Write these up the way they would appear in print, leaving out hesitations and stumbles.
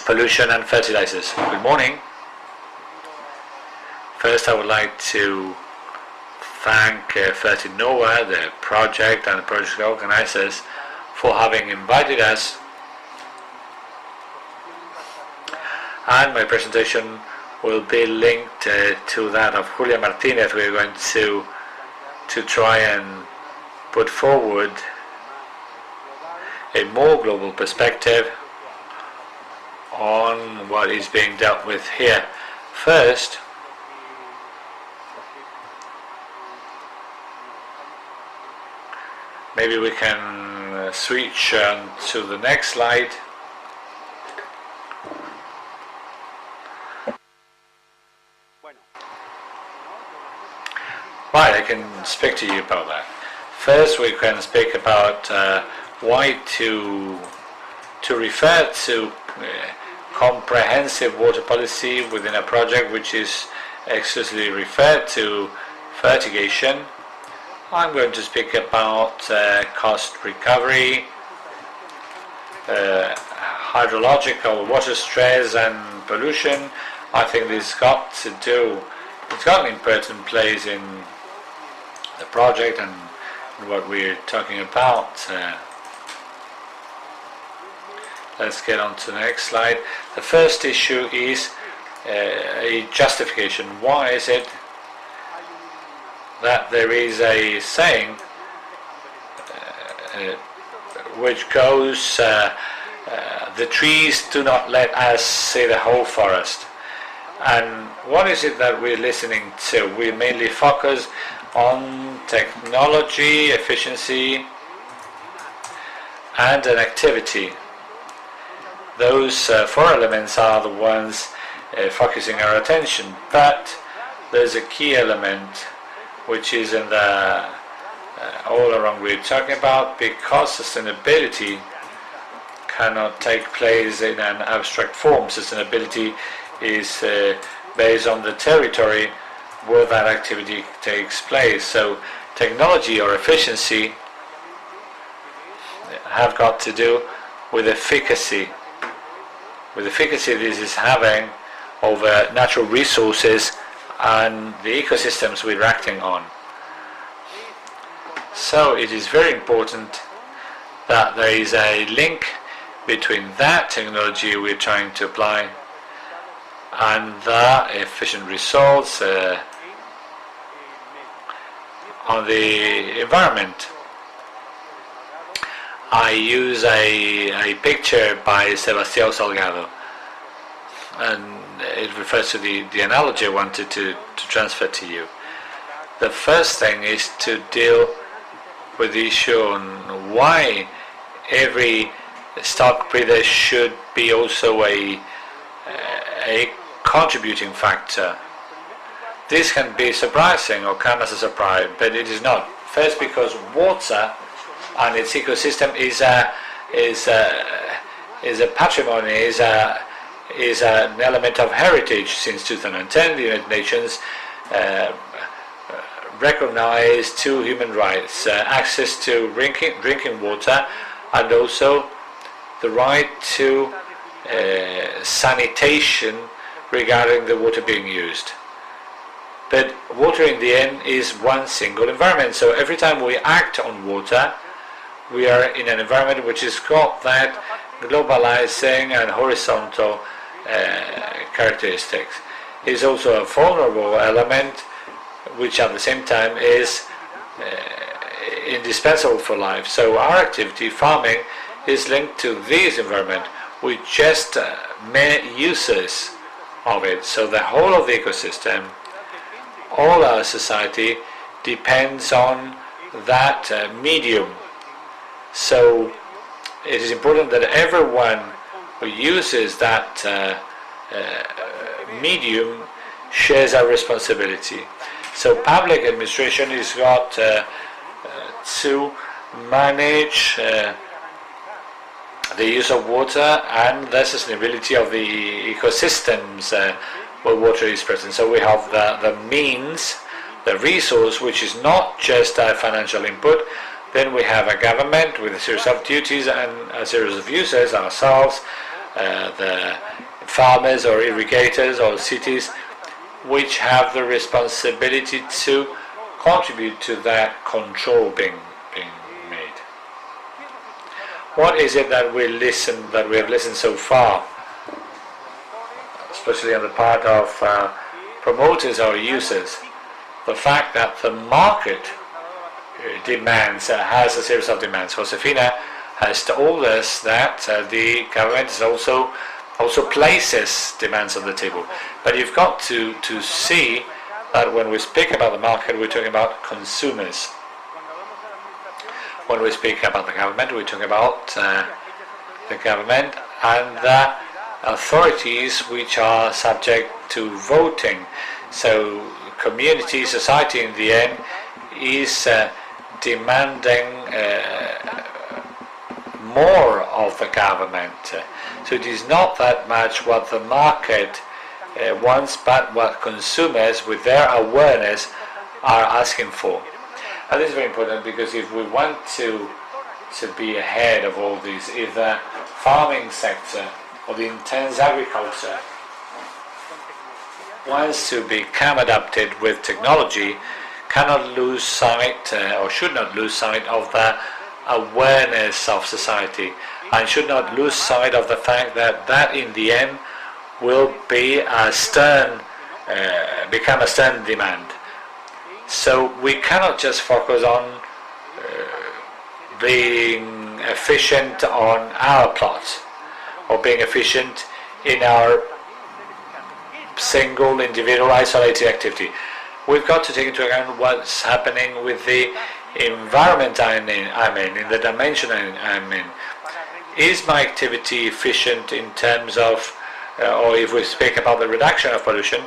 pollution and fertilizers. Good morning. First, I would like to thank Fertinova, the project and the project organizers, for having invited us. And my presentation will be linked to that of Julia Martinez. We're going to try and put forward a more global perspective on what is being dealt with here. First, maybe we can switch to the next slide. Right, I can speak to you about that. First, we can speak about why to refer to comprehensive water policy within a project which is exclusively referred to fertigation. I'm going to speak about cost recovery, hydrological water stress and pollution. I think it's got an important place in the project and what we're talking about. Let's get on to the next slide. The first issue is a justification. Why is it that there is a saying which goes, the trees do not let us see the whole forest? And what is it that we're listening to? We mainly focus on technology, efficiency, and an activity. Those four elements are the ones focusing our attention, but there's a key element which is in the all around we're talking about, because sustainability cannot take place in an abstract form. Sustainability is based on the territory where that activity takes place. So technology or efficiency have got to do with efficacy. With efficacy this is having over natural resources and the ecosystems we're acting on. So it is very important that there is a link between that technology we're trying to apply and the efficient results on the environment. I use a picture by Sebastião Salgado, and it refers to the analogy I wanted to transfer to you. The first thing is to deal with the issue on why every stock breeder should be also a contributing factor. This can be surprising or come as a surprise, but it is not. First, because water and its ecosystem is a patrimony, is an element of heritage. Since 2010, the United Nations recognized two human rights: access to drinking water, and also the right to sanitation regarding the water being used. But water in the end is one single environment, so every time we act on water, we are in an environment which has got that globalizing and horizontal characteristics. It is also a vulnerable element which at the same time is indispensable for life. So our activity, farming, is linked to this environment. We just many users of it. So the whole of the ecosystem, all our society depends on that medium. So it is important that everyone who uses that medium shares our responsibility. So public administration has got to manage the use of water and the sustainability of the ecosystems where water is present. So we have the means, the resource, which is not just a financial input. Then we have a government with a series of duties and a series of users, ourselves, the farmers or irrigators or cities which have the responsibility to contribute to that control being made. What is it that we have listened so far, especially on the part of promoters or users? The fact that the market demands, has a series of demands. Josefina has told us that the government is also places demands on the table. But you've got to see that when we speak about the market, we're talking about consumers. When we speak about the government, we're talking about the government and the authorities which are subject to voting. So community, society in the end is demanding more of the government. So it is not that much what the market wants, but what consumers with their awareness are asking for. And this is very important, because if we want to be ahead of all this, if the farming sector or the intense agriculture wants to become adapted with technology, cannot lose sight or should not lose sight of the awareness of society, and should not lose sight of the fact that in the end will be a stern, become a stern demand. So we cannot just focus on being efficient on our plot or being efficient in our single, individual, isolated activity. We've got to take into account what's happening with the environment I'm in the dimension I'm in. Is my activity efficient in terms of, or if we speak about the reduction of pollution,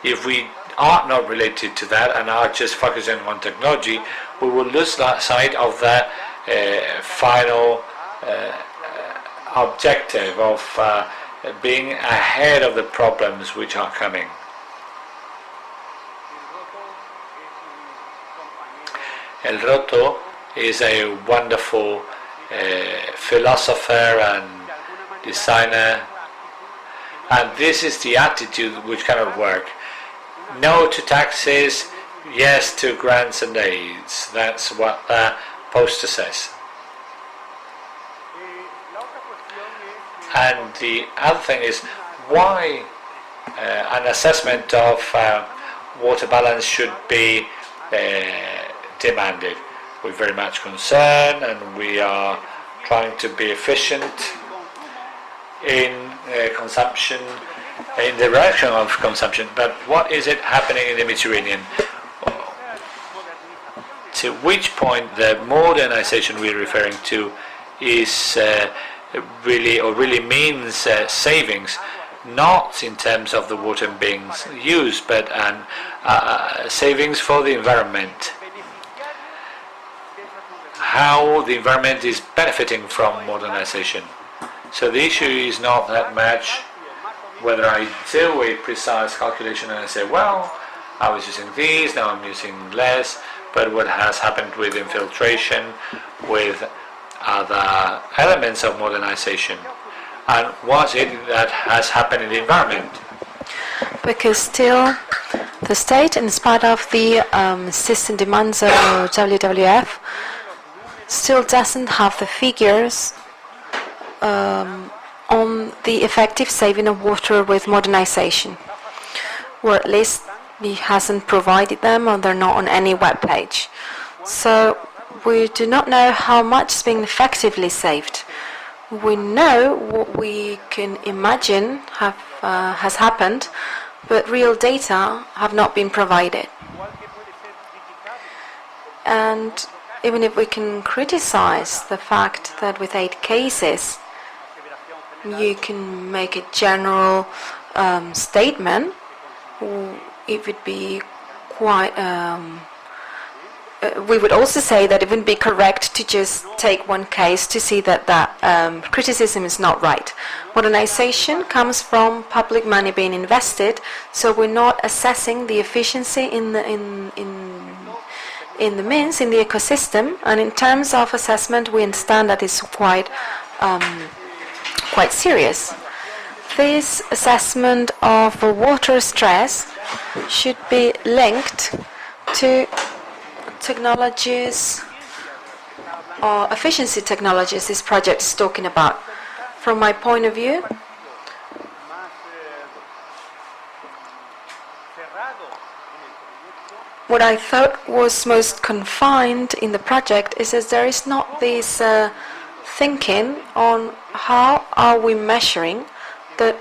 if we are not related to that and are just focusing on technology, we will lose sight of the final objective of being ahead of the problems which are coming. El Roto is a wonderful philosopher and designer, and this is the attitude which cannot work. No to taxes, yes to grants and aids. That's what the poster says. And the other thing is why an assessment of water balance should be demanded. We're very much concerned, and we are trying to be efficient in consumption, in the direction of consumption. But what is it happening in the Mediterranean? To which point the modernization we're referring to is really means savings, not in terms of the water being used, but savings for the environment. How the environment is benefiting from modernization. So the issue is not that much whether I do a precise calculation and I say, well, I was using these, now I'm using less, but what has happened with infiltration, with other elements of modernization, and what is it that has happened in the environment? Because still the state, in spite of the system demands of WWF, still doesn't have the figures on the effective saving of water with modernization, or at least he hasn't provided them, or they're not on any web page. So we do not know how much is being effectively saved. We know what we can imagine has happened, but real data have not been provided. And even if we can criticize the fact that with 8 cases you can make a general statement, it would be quite we would also say that it wouldn't be correct to just take one case to see that criticism is not right. Modernization comes from public money being invested, so we're not assessing the efficiency in the means, in the ecosystem, and in terms of assessment we understand that it's quite serious. this assessment of water stress should be linked to technologies or efficiency technologies this project is talking about. From my point of view, what I thought was most confined in the project is that there is not this thinking on how are we measuring that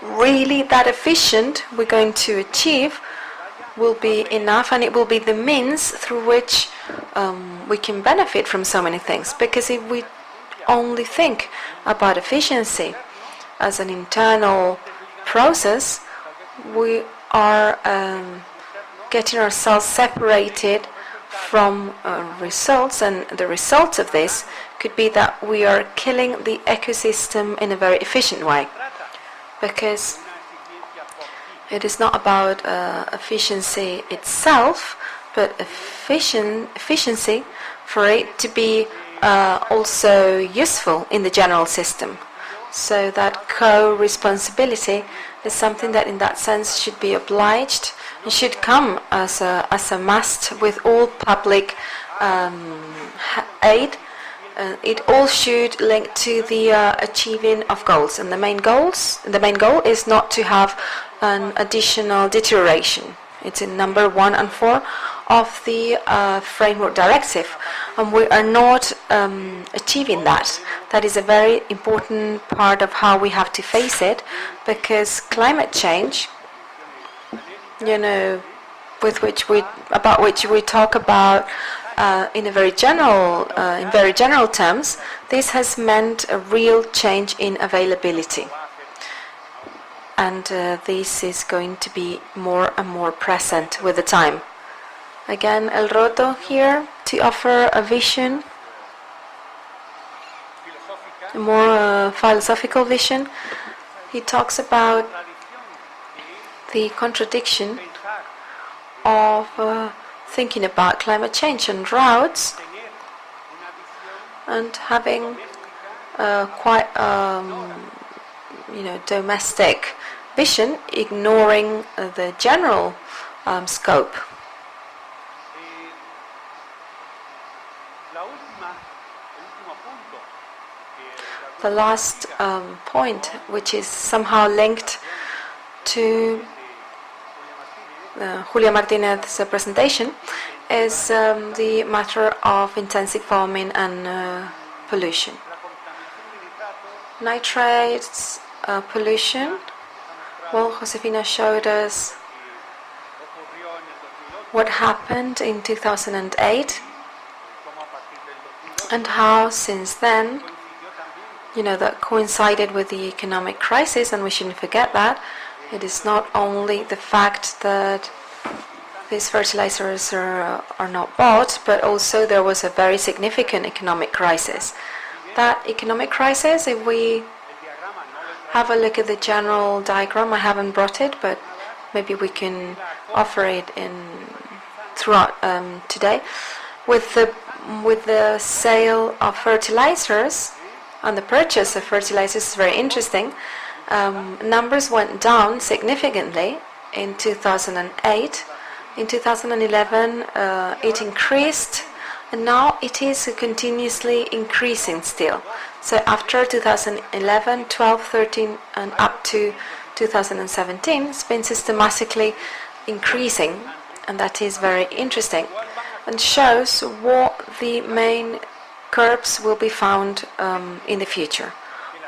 really that efficient we're going to achieve will be enough, and it will be the means through which we can benefit from so many things. Because if we only think about efficiency as an internal process, we are getting ourselves separated from results, and the result of this could be that we are killing the ecosystem in a very efficient way, because it is not about efficiency itself, but efficiency for it to be also useful in the general system. So that co-responsibility is something that in that sense should be obliged and should come as a must with all public aid. It all should link to the achieving of goals, and the main goal is not to have an additional deterioration. It's in number 1 and 4 of the framework directive, and we are not achieving that. That is a very important part of how we have to face it, because climate change, about which we talk about in very general terms, this has meant a real change in availability. And this is going to be more and more present with the time. Again, El Roto here to offer a vision, a more philosophical vision. He talks about the contradiction of thinking about climate change and droughts and having quite domestic vision, ignoring the general scope. The last point, which is somehow linked to Julia Martinez's presentation, is the matter of intensive farming and pollution. Nitrates, pollution. Well, Josefina showed us what happened in 2008 and how since then, that coincided with the economic crisis, and we shouldn't forget that. It is not only the fact that these fertilizers are not bought, but also there was a very significant economic crisis. That economic crisis, if we have a look at the general diagram, I haven't brought it, but maybe we can offer it throughout today. With the sale of fertilizers and the purchase of fertilizers is very interesting. Numbers went down significantly in 2008. In 2011, it increased, and now it is continuously increasing still. So after 2011, 12, 13, and up to 2017, it's been systematically increasing, and that is very interesting, and shows what the main curves will be found in the future.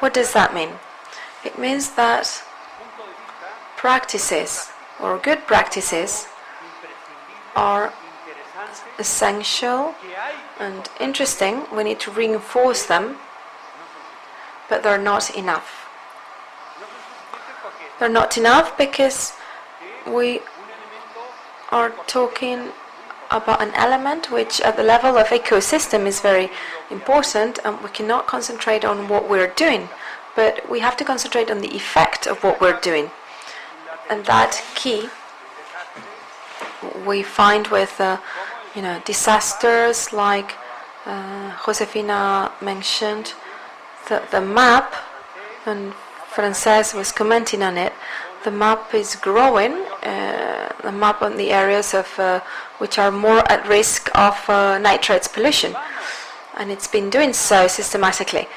What does that mean? It means that practices, or good practices, are essential and interesting. We need to reinforce them, but they're not enough. They're not enough because we are talking about an element which at the level of ecosystem is very important, and we cannot concentrate on what we're doing, but we have to concentrate on the effect of what we're doing. And that key we find with disasters like Josefina mentioned, the map, and Frances was commenting on it, the map is growing, the map on the areas of which are more at risk of nitrates pollution, and it's been doing so systematically.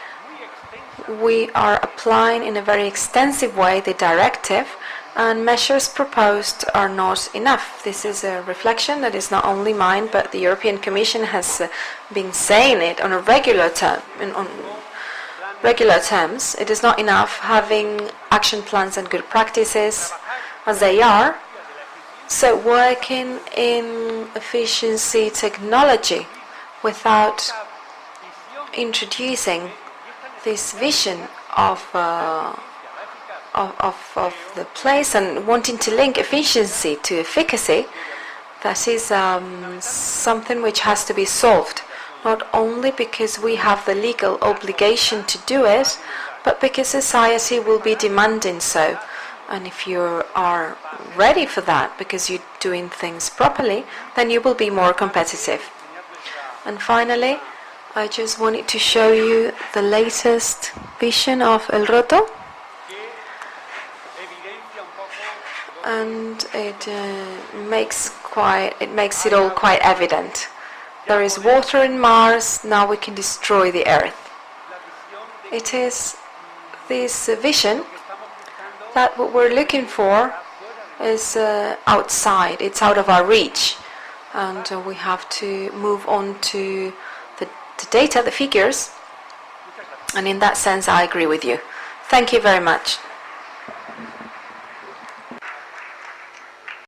We are applying in a very extensive way the directive, and measures proposed are not enough. This is a reflection that is not only mine, but the European Commission has been saying it on a regular terms. It is not enough having action plans and good practices as they are. So working in efficiency technology without introducing this vision of the place and wanting to link efficiency to efficacy, that is something which has to be solved, not only because we have the legal obligation to do it, but because society will be demanding so. And if you are ready for that, because you're doing things properly, then you will be more competitive. And finally, I just wanted to show you the latest vision of El Roto. And it makes it all quite evident. There is water in Mars, now we can destroy the Earth. It is this vision that what we're looking for is outside, it's out of our reach. And we have to move on to the data, the figures. And in that sense, I agree with you. Thank you very much.